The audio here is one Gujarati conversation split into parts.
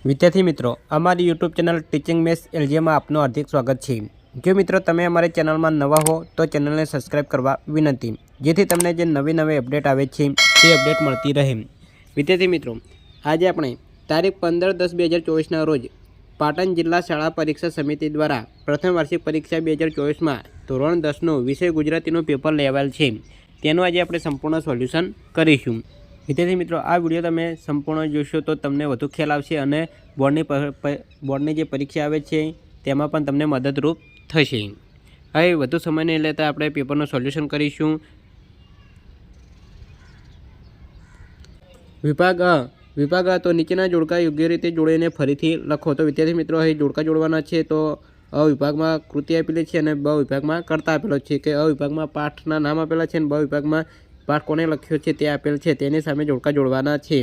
વિદ્યાર્થી મિત્રો, અમારી યુટ્યુબ ચેનલ ટીચિંગ મેથ્સ એલજીમાં આપનું હાર્દિક સ્વાગત છે। જો મિત્રો તમે અમારી ચેનલમાં નવા હો તો ચેનલને સબસ્ક્રાઇબ કરવા વિનંતી, જેથી તમને જે નવી અપડેટ આવે છે તે અપડેટ મળતી રહે। વિદ્યાર્થી મિત્રો, આજે આપણે તારીખ 15/10/2024ના રોજ પાટણ જિલ્લા શાળા પરીક્ષા સમિતિ દ્વારા પ્રથમ વાર્ષિક પરીક્ષા 2024માં ધોરણ 10નું વિષય ગુજરાતીનું પેપર લેવાયેલ છે, તેનું આજે આપણે સંપૂર્ણ સોલ્યુશન કરીશું। વિદ્યાર્થી મિત્રો, આ વિડીયો તમે સંપૂર્ણ જોશો તો તમને વધુ ખ્યાલ આવશે અને બોર્ડની જે પરીક્ષા આવે છે તેમાં પણ તમને મદદરૂપ થશે। હવે વધુ સમય નહીં લેતા આપણે પેપરનું સોલ્યુશન કરીશું। વિભાગ અ તો નીચેના જોડકા યોગ્ય રીતે જોડીને ફરીથી લખો। તો વિદ્યાર્થી મિત્રો, અહીં જોડકા જોડવાના છે। તો અ વિભાગમાં કૃતિ આપેલી છે અને બ વિભાગમાં કર્તા આપેલો છે કે અ વિભાગમાં પાઠના નામ આપેલા છે અને બ વિભાગમાં પાઠ કોને લખ્યો છે તે આપેલ છે, તેની સામે જોડકા જોડવાના છે।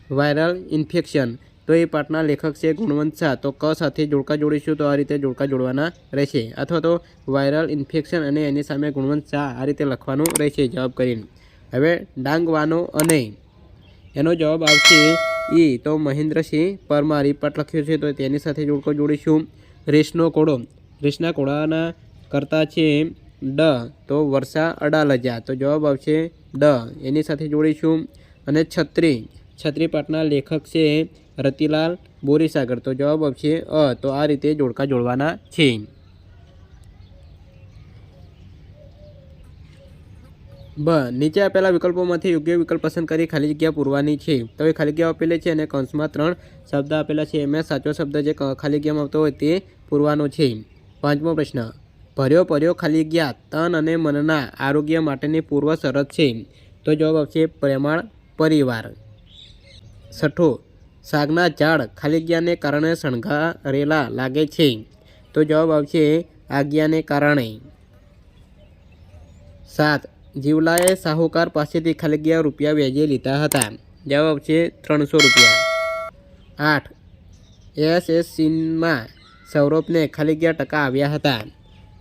વાયરલ ઇન્ફેક્શન, તો એ પાઠના લેખક છે ગુણવંત શાહ, તો ક સાથે જોડકા જોડીશું તો આ રીતે જોડકા જોડવાના રહેશે, અથવા તો વાયરલ ઇન્ફેક્શન અને એની સામે ગુણવંત શાહ આ રીતે લખવાનું રહેશે જવાબ કરીને। હવે ડાંગવાનો અને એનો જવાબ આવશે ઈ, તો મહેન્દ્રસિંહ પરમાર એ પાઠ લખ્યો છે તો તેની સાથે જોડકો જોડીશું। રેસનો ઘોડો, રેસના ઘોડાના કરતા છે ડ, તો વર્ષા અડાલજા, તો જવાબ આવશે ડ, એની સાથે જોડીશું। અને છત્રી પાઠના લેખક છે રતિલાલ બોરીસાગર, તો જવાબ આવશે અ, તો આ રીતે જોડકા જોડવાના છે। બ, નીચે આપેલા વિકલ્પોમાંથી યોગ્ય વિકલ્પ પસંદ કરી ખાલી જગ્યા પૂરવાની છે। તો એ ખાલી જગ્યા આપેલી છે અને કૌંસમાં 3 શબ્દ આપેલા છે, એમાં સાચો શબ્દ જે ખાલી જગ્યામાં આવતો હોય તે પૂરવાનો છે। 5મો પ્રશ્ન, ભર્યો ખાલી જગ્યા તન અને મનના આરોગ્ય માટેની પૂર્વ શરત છે, તો જવાબ આવશે પ્રેમાળ પરિવાર। 6, સાગના ઝાડ ખાલી જગ્યાને કારણે શણગારેલા લાગે છે, તો જવાબ આવશે આજ્ઞાને કારણે। 7, જીવલાએ સાહુકાર પાસેથી ખાલી જગ્યા રૂપિયા વ્યાજે લીધા હતા, જવાબ આવશે 300 રૂપિયા। 8, એસએસસીમાં સૌરભને ખાલી જગ્યા ટકા આવ્યા હતા,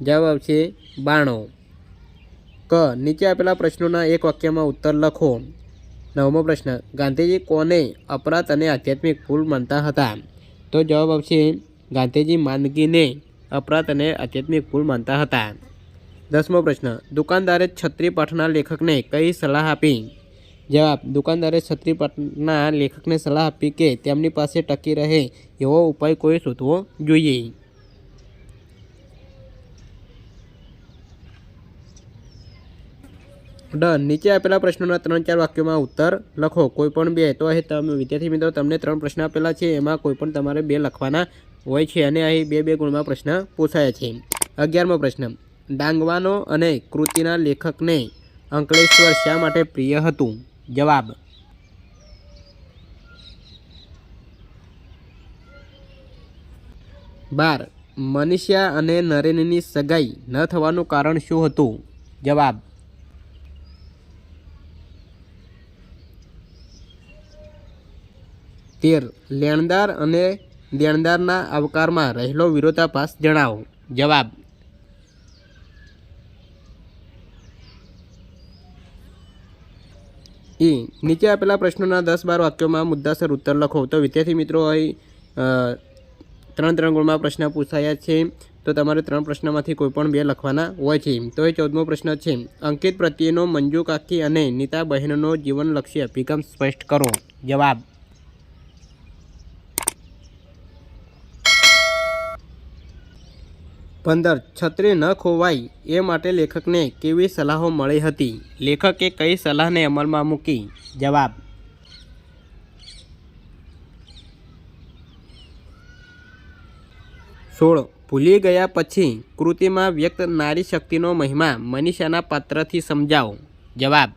જવાબ આવશે 92। ક, નીચે આપેલા પ્રશ્નોના એક વાક્યમાં ઉત્તર લખો। 9મો પ્રશ્ન, ગાંધીજી કોને અપરાધ અને આધ્યાત્મિક ભૂલ માનતા હતા, તો જવાબ આવશે ગાંધીજી માંદગીને અપરાધ અને આધ્યાત્મિક ભૂલ માનતા હતા। 10મો પ્રશ્ન, દુકાનદારે છત્રી પાઠના લેખકને કઈ સલાહ આપી, જવાબ, દુકાનદારે છત્રી પાઠના લેખકને સલાહ આપી કે તેમની પાસે ટકી રહે એવો ઉપાય કોઈ શોધવો જોઈએ। ડ, નીચે આપેલા પ્રશ્નોના 3-4 વાક્યોમાં ઉત્તર લખો, કોઈપણ 2। તો અહીં તમે વિદ્યાર્થી મિત્રો તમને 3 પ્રશ્ન આપેલા છે, એમાં કોઈપણ તમારે 2 લખવાના હોય છે અને અહીં 2-2 ગુણમાં પ્રશ્ન પૂછાયા છે। 11મો પ્રશ્ન, ડાંગવાનો અને કૃતિના લેખકને અંકલેશ્વર શા માટે પ્રિય હતું, જવાબ, બાર, મનીષા અને નરેનની સગાઈ ન થવાનું કારણ શું હતું, જવાબ, 13, લેણદાર અને દેણદારના આવકારમાં રહેલો વિરોધાભાસ જણાવો, જવાબ, ઈ, નીચે આપેલા પ્રશ્નોના 10-12 વાક્યોમાં મુદ્દાસર ઉત્તર લખો। તો વિદ્યાર્થી મિત્રો, અહીં 3 ગુણમાં પ્રશ્ન પૂછાયા છે, તો તમારે 3 પ્રશ્નમાંથી કોઈ પણ 2 લખવાના હોય છે। તો એ 14મો પ્રશ્ન છે, અંકિત પ્રત્યેનો મંજુ કાકી અને નીતા બહેનનો જીવનલક્ષી અભિગમ સ્પષ્ટ કરો, જવાબ, 15, છત્રી ન ખોવાય એ માટે લેખકને કેવી સલાહો મળી હતી, લેખકે કઈ સલાહને અમલમાં મૂકી, જવાબ, 16, ભૂલી ગયા પછી કૃતિમાં વ્યક્ત નારી શક્તિનો મહિમા મનીષાના પાત્રથી સમજાવો, જવાબ,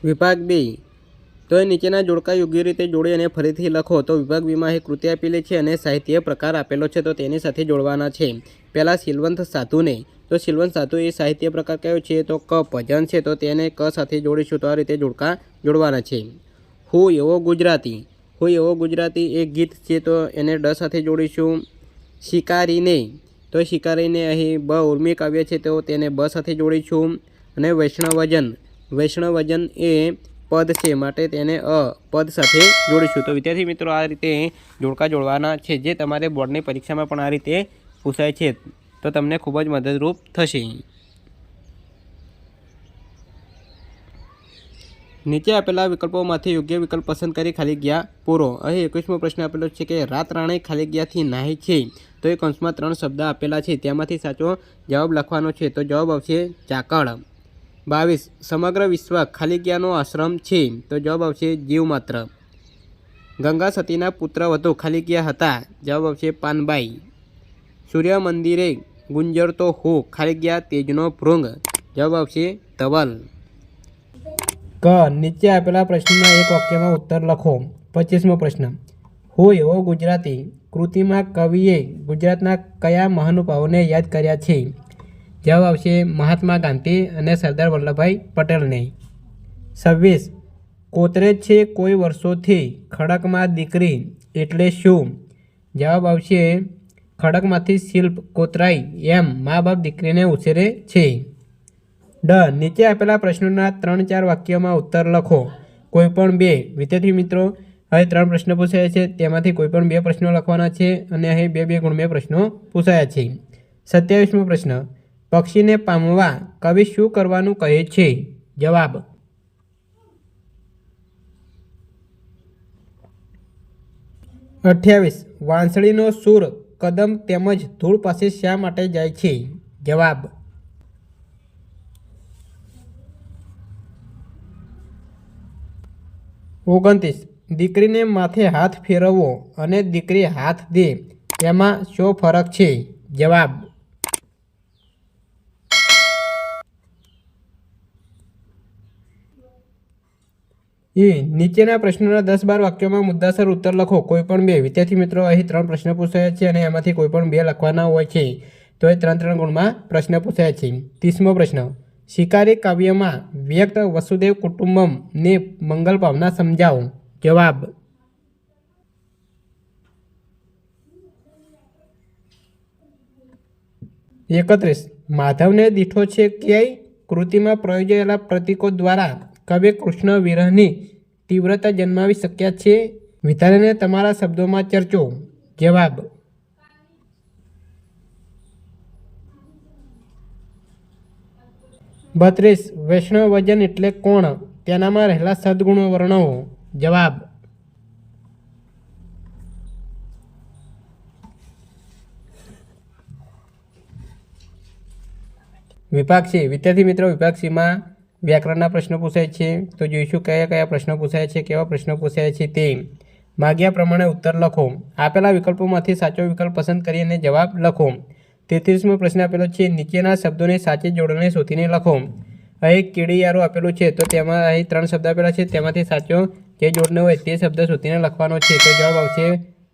'વિભાગ બી', તો એ નીચેના જોડકા યોગ્ય રીતે જોડી અને ફરીથી લખો। તો વિભાગ બીમાં અહીં કૃતિ આપેલી છે અને સાહિત્ય પ્રકાર આપેલો છે, તો તેની સાથે જોડવાના છે। પહેલાં શીલવંત સાધુને, તો શીલવંત સાધુ એ સાહિત્ય પ્રકાર કયો છે, તો ક ભજન છે, તો તેને ક સાથે જોડીશું તો આ રીતે જોડકા જોડવાના છે। હું એવો ગુજરાતી એ ગીત છે, તો એને ડ સાથે જોડીશું। શિકારીને, તો શિકારીને અહીં બ ઉર્મી કાવ્ય છે તો તેને બ સાથે જોડીશું અને વૈષ્ણવજન એ પદ છે માટે તેને અ પદ સાથે જોડીશું। તો વિદ્યાર્થી મિત્રો આ રીતે જોડકા જોડવાના છે જે તમારે બોર્ડની પરીક્ષામાં પણ આ રીતે પૂછાય છે તો તમને ખૂબ જ મદદરૂપ થશે। નીચે આપેલા વિકલ્પોમાંથી યોગ્ય વિકલ્પ પસંદ કરી ખાલી જગ્યા પૂરો। અહીં 21મો પ્રશ્ન આપેલો છે કે રાત રાણી ખાલી જગ્યાથી નાહી છે તો એ કૌંસમાં 3 શબ્દ આપેલા છે તેમાંથી સાચો જવાબ લખવાનો છે તો જવાબ આવશે ચાકળ। 22 સમગ્ર વિશ્વ ખાલી જગ્યાનો આશ્રમ છે તો જવાબ આવશે જીવમાત્ર। ગંગા સતીના પુત્ર વધુ ખાલી જગ્યા હતા જવાબ આવશે પાનબાઈ। સૂર્ય મંદિરે ગુંજરતો હો ખાલી જગ્યા તેજનો ભૃંગ જવાબ આવશે ધવલ। ક નીચે આપેલા પ્રશ્નના એક વાક્યમાં ઉત્તર લખો। 25મો પ્રશ્ન હું એવો ગુજરાતી કૃતિમાં કવિએ ગુજરાતના કયા મહાનુભાવોને યાદ કર્યા છે જવાબ આવશે મહાત્મા ગાંધી અને સરદાર વલ્લભભાઈ પટેલને। 26 કોતરે છે કોઈ વર્ષોથી ખડકમાં દીકરી એટલે શું જવાબ આવશે ખડકમાંથી શિલ્પ કોતરાય એમ મા બાપ દીકરીને ઉછેરે છે। ડ નીચે આપેલા પ્રશ્નોના 3-4 વાક્યોમાં ઉત્તર લખો કોઈપણ 2। વિદ્યાર્થી મિત્રો હવે 3 પ્રશ્નો પૂછાયા છે તેમાંથી કોઈપણ 2 પ્રશ્નો લખવાના છે અને અહીં 2 ગુણમે પ્રશ્નો પૂછાયા છે। 27મો પ્રશ્ન પક્ષીને પામવા કવિ શું કરવાનું કહે છે જવાબ 28 વાંસળીનો સૂર કદમ તેમજ ધૂળ પાસે શા માટે જાય છે જવાબ 29 દીકરીને માથે હાથ ફેરવવો અને દીકરી હાથ દે એમાં શો ફરક છે જવાબ 30 નીચેના પ્રશ્નોના 10-12 વાક્યોમાં મુદ્દાસર ઉત્તર લખો કોઈપણ 2। વિદ્યાર્થી મિત્રો અહીં 3 પ્રશ્ન પૂછાયા છે અને એમાંથી કોઈપણ 2 લખવાના હોય છે તો એ 3 ગુણમાં પ્રશ્ન પૂછાયા છે। 30મો પ્રશ્ન શિકારી કાવ્યમાં વ્યક્ત વસુદેવ કુટુંબમની મંગલ ભાવના સમજાવો જવાબ 31 માધવને દીઠો છે ક્યાંય કૃતિમાં પ્રયોજાયેલા પ્રતીકો દ્વારા કવિ કૃષ્ણ વિરહની તીવ્રતા જન્માવી શક્યા છે વિધાનને તમારા શબ્દોમાં ચર્ચો જવાબ 32 વૈષ્ણવજન એટલે કોણ તેનામાં રહેલા સદગુણો વર્ણવો જવાબ 33 વિભાગ C વિદ્યાર્થી મિત્રો વિભાગ Cમાં વ્યાકરણના પ્રશ્નો પૂછાય છે તો જોઈશું કયા કયા પ્રશ્નો પૂછાય છે કેવા પ્રશ્નો પૂછાય છે તે માગ્યા પ્રમાણે ઉત્તર લખો। આપેલા વિકલ્પોમાંથી સાચો વિકલ્પ પસંદ કરી અને જવાબ લખો। 33મો પ્રશ્ન આપેલો છે નીચેના શબ્દોને સાચી જોડણી શોધીને લખો। અહીં કીડીયારો આપેલું છે તો તેમાં અહીં 3 શબ્દ આપેલા છે તેમાંથી સાચો જે જોડણી હોય તે શબ્દ શોધીને લખવાનો છે તો જવાબ આવશે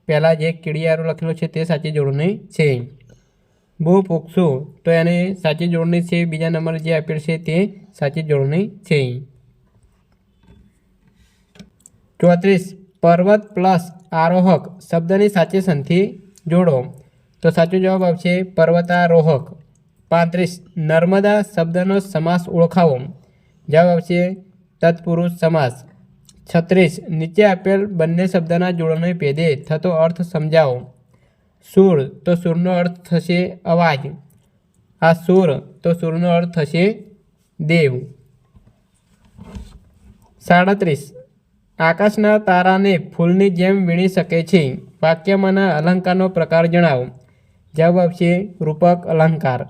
પહેલાં જે કીડીયારો લખેલો છે તે સાચી જોડણી છે। બહુ પૂછશું તો એને સાચી જોડણી છે બીજા નંબર જે આપેલ છે તે સાચી જોડણી છે। 34 પર્વત પ્લસ આરોહક શબ્દની સાચી સંધિ જોડો તો સાચો જવાબ આવશે પર્વતારોહક। 35 નર્મદા શબ્દનો સમાસ ઓળખાવો જવાબ આવશે તત્પુરુષ સમાસ। 36 નીચે આપેલ બંને શબ્દના જોડણી ભેદે થતો અર્થ સમજાવો। સુર તો સુરનો અર્થ થશે અવાજ આ સુર તો સુરનો અર્થ થશે દેવ। 37 આકાશના તારાને ફૂલની જેમ વીણી શકે છે વાક્યમાંના અલંકારનો પ્રકાર જણાવો જવાબ આવશે રૂપક અલંકાર।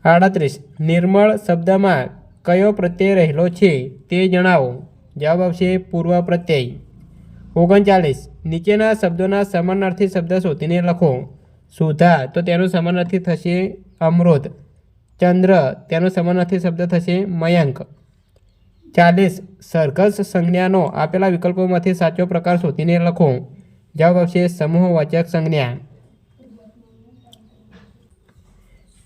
38 નિર્મળ શબ્દમાં કયો પ્રત્યય રહેલો છે તે જણાવો જવાબ આવશે પૂર્વ પ્રત્યય। 39 નીચેના શબ્દોના સમાનાર્થી શબ્દ શોધીને લખો। સુધા તો તેનો સમાનાર્થી થશે અમૃત ચંદ્ર તેનો સમાનાર્થી શબ્દ થશે મયંક। 40 સરઘસ સંજ્ઞાનો આપેલા વિકલ્પોમાંથી સાચો પ્રકાર શોધીને લખો જવાબ આવશે સમૂહવાચક સંજ્ઞા।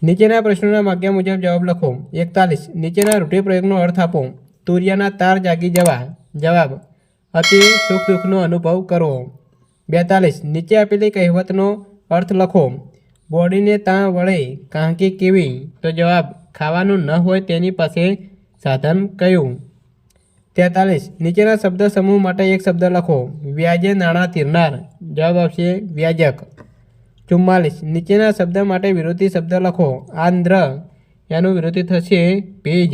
નીચેના પ્રશ્નોના માગ્યા મુજબ જવાબ લખો। 41 નીચેના રૂઢિપ્રયોગનો અર્થ આપો। તુરિયાના તાર જાગી જવા જવાબ અતિ સુખ દુઃખનો અનુભવ કરવો 42 નીચે આપેલી કહેવતનો અર્થ લખો. બોડીને તાણ વળે કાંકી કેવી? તો જવાબ ખાવાનું ન હોય તેની પાસે સાધન કયું? 43 નીચેના શબ્દ સમૂહ માટે એક શબ્દ લખો. વ્યાજે નાણાં ધીરનાર. જવાબ આવશે વ્યાજક. 44 નીચેના શબ્દ માટે વિરોધી શબ્દ લખો. આંધ્ર એનું વિરોધી થશે ભેજ.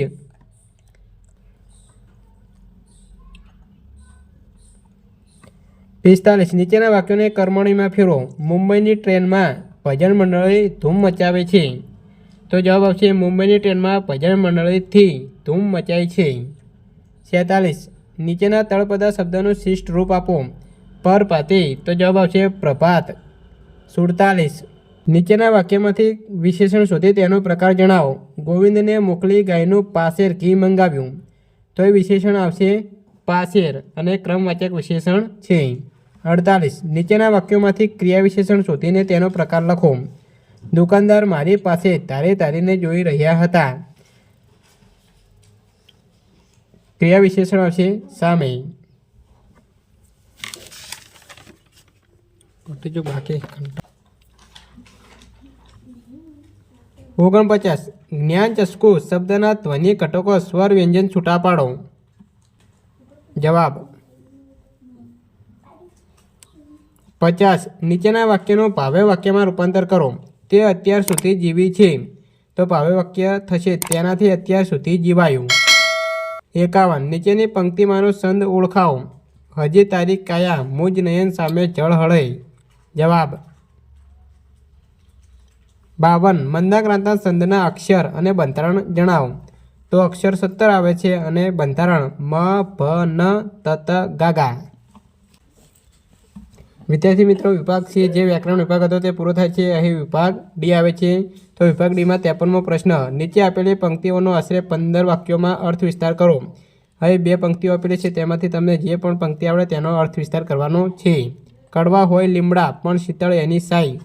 45 નીચેના વાક્યોને કર્મણીમાં ફેરવો. મુંબઈની ટ્રેનમાં ભજન મંડળી ધૂમ મચાવે છે. તો જવાબ આવશે મુંબઈની ટ્રેનમાં ભજન મંડળીથી ધૂમ મચાય છે. 46 નીચેના તળપદા શબ્દનું શિષ્ટ રૂપ આપો. પરભાતે. તો જવાબ આવશે પ્રભાત. 47 નીચેના વાક્યમાંથી વિશેષણ શોધી તેનો પ્રકાર જણાવો. ગોવિંદને મોકલી ગાયનું પાસેર ઘી મંગાવ્યું. તો એ વિશેષણ આવશે પાસેર અને ક્રમવાચક વિશેષણ છે. 48 નીચેના વાક્યોમાંથી ક્રિયા વિશેષણ શોધીને તેનો પ્રકાર લખો. દુકાનદાર મારી પાસે તારીને જોઈ રહ્યા હતા. ક્રિયા વિશેષણ આવશે સામે. 49 જ્ઞાન ચસ્કુ શબ્દના ધ્વનિ ઘટકો સ્વર વ્યંજન છૂટા પાડો. જવાબ 50 નીચેના વાક્યનો ભાવે વાક્યમાં રૂપાંતર કરો. તે અત્યાર સુધી જીવી છે. તો ભાવે વાક્ય થશે તેનાથી અત્યાર સુધી જીવાયું. 51 નીચેની પંક્તિમાંનો છંદ ઓળખાવો. હજી તારી કાયા મુજ નયન સામે જળ હળે. જવાબ 52 મંદાક્રાંતા છંદના અક્ષર અને બંધારણ જણાવો. તો અક્ષર 17 આવે છે અને બંધારણ મ ભ ન ત ત ગા ગા. વિદ્યાર્થી મિત્રો, વિભાગ C જે વ્યાકરણ વિભાગ હતો તે પૂરો થાય છે. અહીં વિભાગ ડી આવે છે. તો વિભાગ ડીમાં 53મો પ્રશ્ન. નીચે આપેલી પંક્તિઓનો આશરે 15 વાક્યોમાં અર્થ વિસ્તાર કરો. અહીં 2 પંક્તિઓ આપેલી છે, તેમાંથી તમને જે પણ પંક્તિ આવડે તેનો અર્થ વિસ્તાર કરવાનો છે. કડવા હોય લીમડા પણ શીતળ એની સાઈ.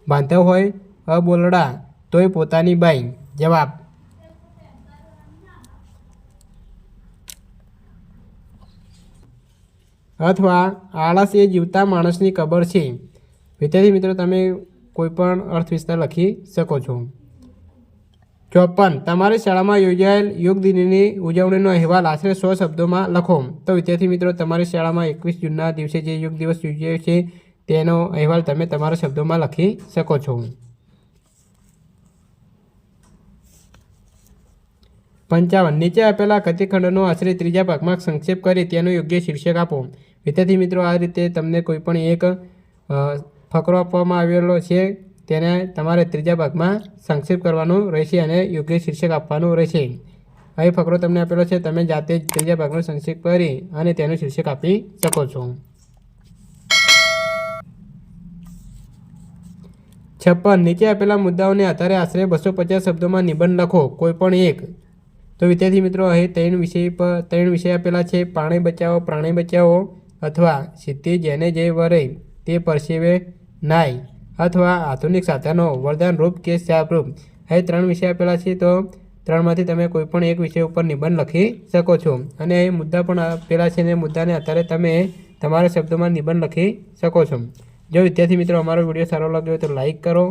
બાંધવ હોય અબોલડા તોય પોતાની બાઈ. જવાબ અથવા આળસ એ જીવતા માણસની કબર છે. વિદ્યાર્થી મિત્રો, તમે કોઈ પણ અર્થ વિસ્તાર લખી શકો છો. 54 તમારી શાળામાં યોજાયેલ યોગ દિનની ઉજવણીનો અહેવાલ આશરે 100 શબ્દોમાં લખો. તો વિદ્યાર્થી મિત્રો, તમારી શાળામાં 21 જૂનના દિવસે જે યોગ દિવસ યોજાયો છે તેનો અહેવાલ તમે તમારા શબ્દોમાં લખી શકો છો. 55 નીચે આપેલા કથિખંડનો આશરે 3જા ભાગમાં સંક્ષેપ કરી તેનું યોગ્ય શીર્ષક આપો. વિદ્યાર્થી મિત્રો, આ રીતે તમને કોઈ પણ એક ફકરો આપવામાં આવેલો છે, તેને તમારે 3જા ભાગમાં સંક્ષેપ કરવાનું રહેશે અને યોગ્ય શીર્ષક આપવાનું રહેશે. અહીં ફકરો તમને આપેલો છે, તમે જાતે જ 3જા ભાગનો સંક્ષેપ કરી અને તેનું શીર્ષક આપી શકો છો. 56 નીચે આપેલા મુદ્દાઓને આધારે આશરે 250 શબ્દોમાં નિબંધ લખો. કોઈ પણ એક. તો વિદ્યાર્થી મિત્રો, અહીં 3 વિષય આપેલા છે. પાણી બચાવો, પ્રાણી બચાવો, અથવા સિદ્ધિ જેને જે વરે તે પરસેવે નાય, અથવા આધુનિક સાધનો વરદાન રૂપ કે શાપરૂપ. અહીં 3 વિષય આપેલા છે, તો 3માંથી તમે કોઈ પણ એક વિષય ઉપર નિબંધ લખી શકો છો. અને અહીં મુદ્દા પણ આપેલા છે અને મુદ્દાને આધારે તમે તમારા શબ્દોમાં નિબંધ લખી શકો છો. જો વિદ્યાર્થી મિત્રો અમારો વિડીયો સારો લાગ્યો હોય તો લાઈક કરો,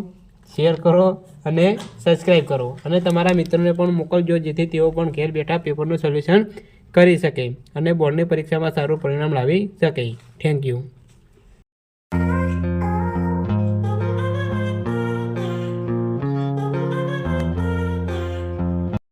શેર કરો અને સબસ્ક્રાઈબ કરો. અને તમારા મિત્રોને પણ મોકલજો, જેથી તેઓ પણ ઘેર બેઠા પેપરનું સોલ્યુશન કરી શકે અને બોર્ડની પરીક્ષામાં સારું પરિણામ લાવી શકે. Thank you.